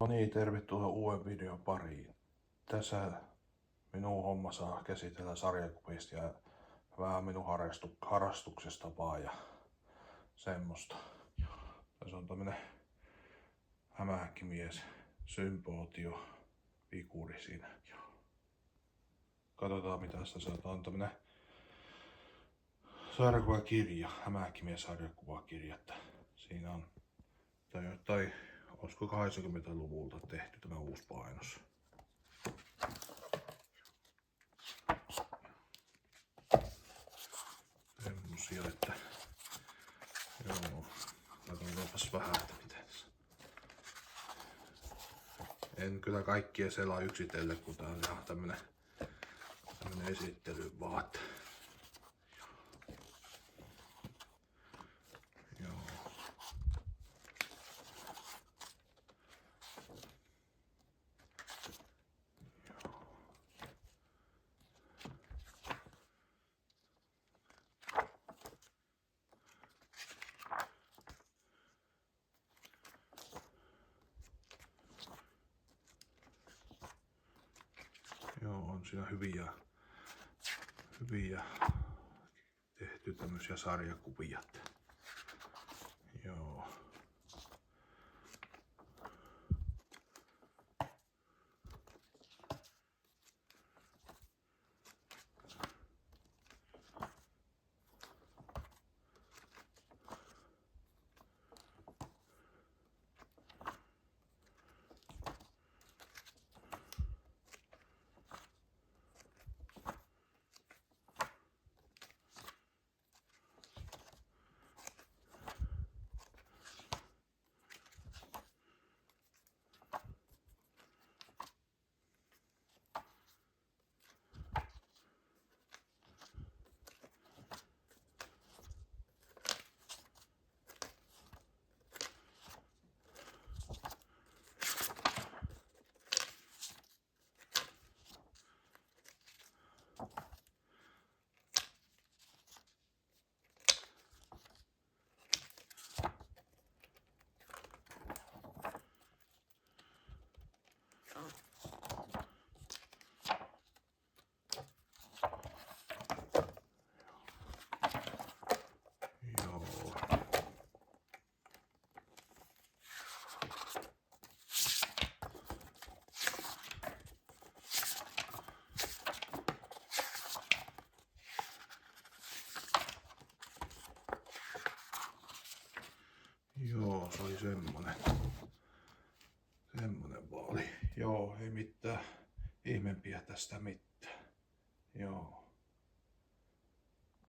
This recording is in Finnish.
No niin, tervetuloa uuden videon pariin. Tässä minun homma saa käsitellä sarjakuvista ja vähän minun harrastuksesta vaan ja semmoista. Tässä on tämmönen hämähäkkimies sympootio figuuri siinä. Katsotaan mitä tässä on. Tää on tämmönen sarjakuvakirja, hämähäkkimies sarjakuvakirja. Siinä on jotain, olisiko 80-luvulta tehty tämä uusi painos. Semmosia, että joo, katsotaanpas vähän, että miten se. En kyllä kaikkia selaa yksitellen, kun tää on ihan tämmönen esittely vaan. Joo. Joo, on siinä hyviä tehty tämmösiä sarjakuvia. Joo. Joo, se oli semmonen vaan oli. Joo, ei mitään ihmeempiä tästä mitään. Joo.